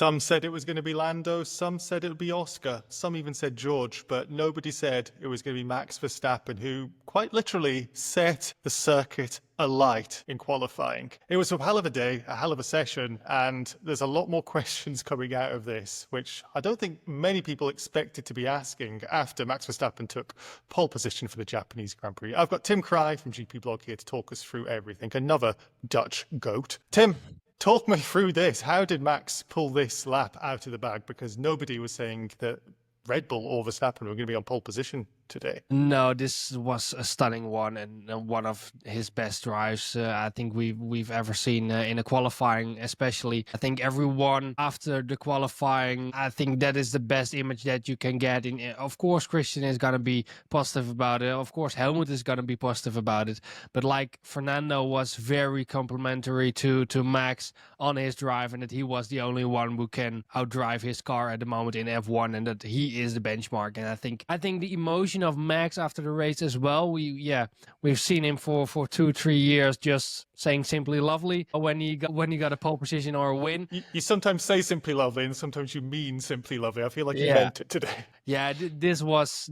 Some said it was going to be Lando, some said it would be Oscar, some even said George, but nobody said it was going to be Max Verstappen, who quite literally set the circuit alight in qualifying. It was a hell of a day, a hell of a session, and there's a lot more questions coming out of this, which I don't think many people expected to be asking after Max Verstappen took pole position for the Japanese Grand Prix. I've got Tim Kraaij from GP Blog here to talk us through everything, another Dutch goat. Tim, talk me through this. How did Max pull this lap out of the bag? Because nobody was saying that Red Bull or Verstappen were going to be on pole position today. No, this was a stunning one and one of his best drives I think we've ever seen in a qualifying, especially. I think everyone after the qualifying, I think that is the best image that you can get. Of course, Christian is going to be positive about it. Of course, Helmut is going to be positive about it. But like Fernando was very complimentary to Max on his drive, and that he was the only one who can outdrive his car at the moment in F1, and that he is the benchmark. And I think the emotion of Max after the race as well, we've seen him for 2-3 years just saying simply lovely when he got a pole position or a win. You sometimes say simply lovely and sometimes you mean simply lovely. I feel like you meant it today. Yeah, this was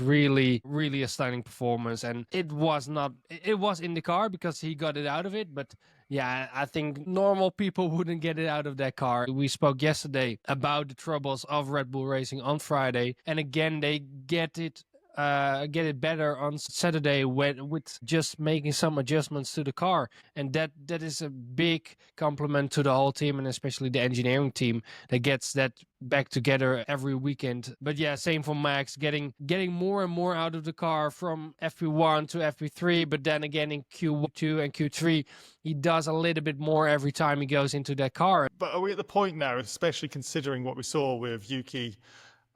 really a stunning performance, and it was in the car because he got it out of it, but yeah, I think normal people wouldn't get it out of that car. We spoke yesterday about the troubles of Red Bull Racing on Friday, and again they get it better on Saturday with just making some adjustments to the car, and that is a big compliment to the whole team, and especially the engineering team that gets that back together every weekend. But yeah, same for Max, getting more and more out of the car from FP1 to FP3, but then again in Q2 and Q3 he does a little bit more every time he goes into that car. But are we at the point now, especially considering what we saw with Yuki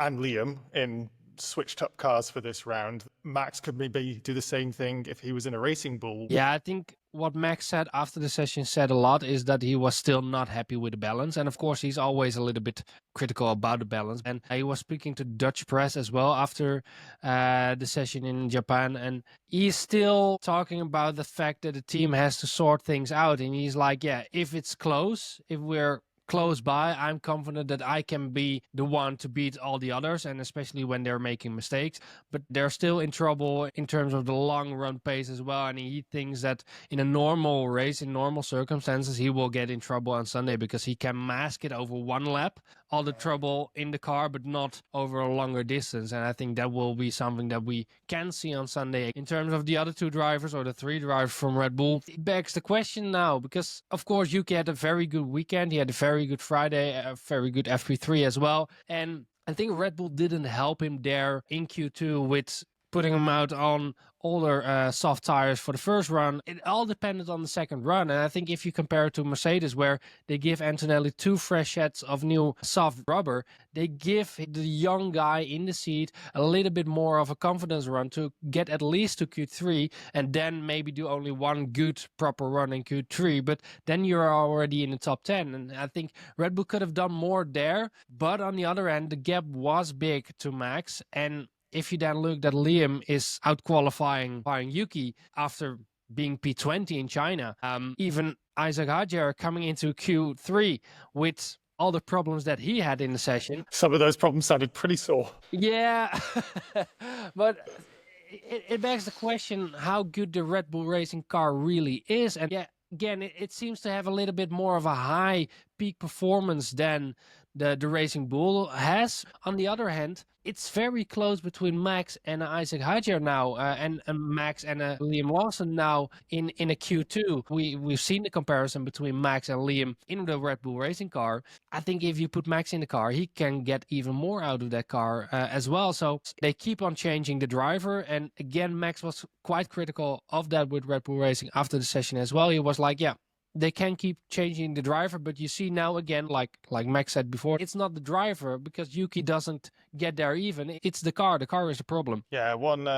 and Liam in switched up cars for this round, Max could maybe do the same thing if he was in a racing bull? Yeah, I think what Max said after the session said a lot is that he was still not happy with the balance, and of course he's always a little bit critical about the balance, and he was speaking to Dutch press as well after the session in Japan, and he's still talking about the fact that the team has to sort things out, and he's like, yeah, if it's close, if we're close by, I'm confident that I can be the one to beat all the others, and especially when they're making mistakes. But they're still in trouble in terms of the long run pace as well, and he thinks that in a normal race, in normal circumstances, he will get in trouble on Sunday because he can mask it over one lap, all the trouble in the car, but not over a longer distance. And I think that will be something that we can see on Sunday. In terms of the other two drivers or the three drivers from Red Bull, it begs the question now, because of course Yuki had a very good weekend, he had a very good Friday, a very good FP3 as well, and I think Red Bull didn't help him there in Q2 with putting him out on older soft tires for the first run. It all depended on the second run, and I think if you compare it to Mercedes, where they give Antonelli 2 fresh sets of new soft rubber, they give the young guy in the seat a little bit more of a confidence run to get at least to Q3, and then maybe do only one good proper run in Q3, but then you're already in the top 10, and I think Red Bull could have done more there. But on the other end, the gap was big to Max, and if you then look that Liam is out-qualifying Yuki after being P20 in China, even Isaac Hadjar coming into Q3 with all the problems that he had in the session. Some of those problems sounded pretty sore. Yeah, but it begs the question how good the Red Bull Racing car really is. And yeah, again, it seems to have a little bit more of a high peak performance than the Racing Bull has. On the other hand, it's very close between Max and Isaac Hadjar now, and Max and Liam Lawson now in a Q2. We've seen the comparison between Max and Liam in the Red Bull Racing car. I think if you put Max in the car, he can get even more out of that car as well. So they keep on changing the driver, and again, Max was quite critical of that with Red Bull Racing after the session as well. He was like, yeah, they can keep changing the driver, but you see now again, like Max said before, it's not the driver, because Yuki doesn't get there even. It's the car. The car is the problem. Yeah, one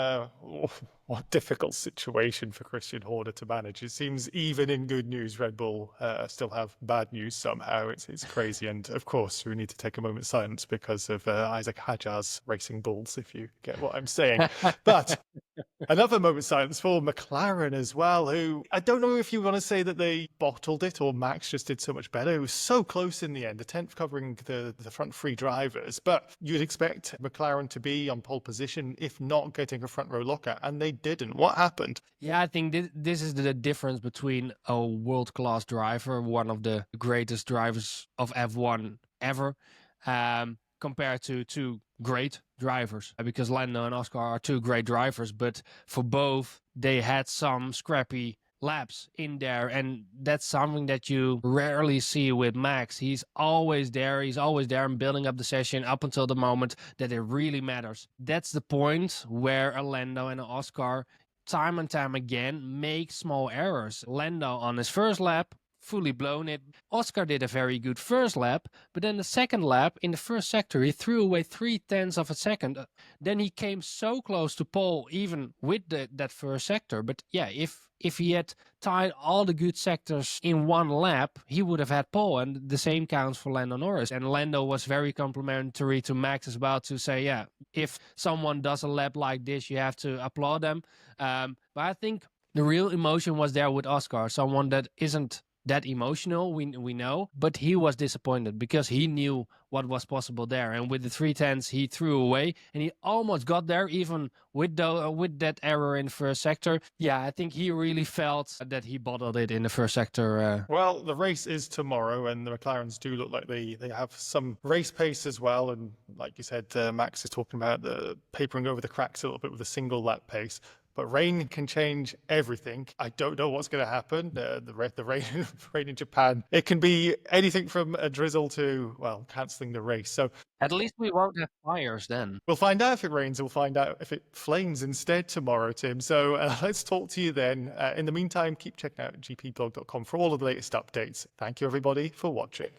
What a difficult situation for Christian Horner to manage. It seems even in good news, Red Bull still have bad news somehow. It's crazy. And of course, we need to take a moment's silence because of Isaac Hajar's Racing Bulls, if you get what I'm saying. But another moment's silence for McLaren as well, who I don't know if you want to say that they bottled it or Max just did so much better. It was so close in the end, the 10th covering the front three drivers. But you'd expect McLaren to be on pole position, if not getting a front row lockout, and they didn't. What happened? Yeah, I think this is the difference between a world-class driver, one of the greatest drivers of F1 ever, compared to two great drivers. Because Lando and Oscar are two great drivers, but for both, they had some scrappy laps in there, and that's something that you rarely see with Max. He's always there and building up the session up until the moment that it really matters. That's the point where a Lando and an Oscar time and time again make small errors. Lando on his first lap fully blown it. Oscar did a very good first lap, but then the second lap in the first sector he threw away 0.3 of a second. Then he came so close to pole even with that first sector. But yeah, if he had tied all the good sectors in one lap, he would have had pole, and the same counts for Lando Norris. And Lando was very complimentary to Max as well, to say, yeah, if someone does a lap like this, you have to applaud them. But I think the real emotion was there with Oscar, someone that isn't that emotional, we know, but he was disappointed because he knew what was possible there, and with the 0.3 he threw away, and he almost got there even with that error in the first sector. Yeah, I think he really felt that he bottled it in the first sector. Well, the race is tomorrow, and the McLarens do look like they have some race pace as well. And like you said, Max is talking about the papering over the cracks a little bit with a single lap pace. But rain can change everything. I don't know what's going to happen. The rain in Japan, it can be anything from a drizzle to, well, cancelling the race. So At least we won't have fires then. we'll find out if it rains. We'll find out if it flames instead tomorrow, Tim. So let's talk to you then. In the meantime, keep checking out gpblog.com for all of the latest updates. Thank you, everybody, for watching.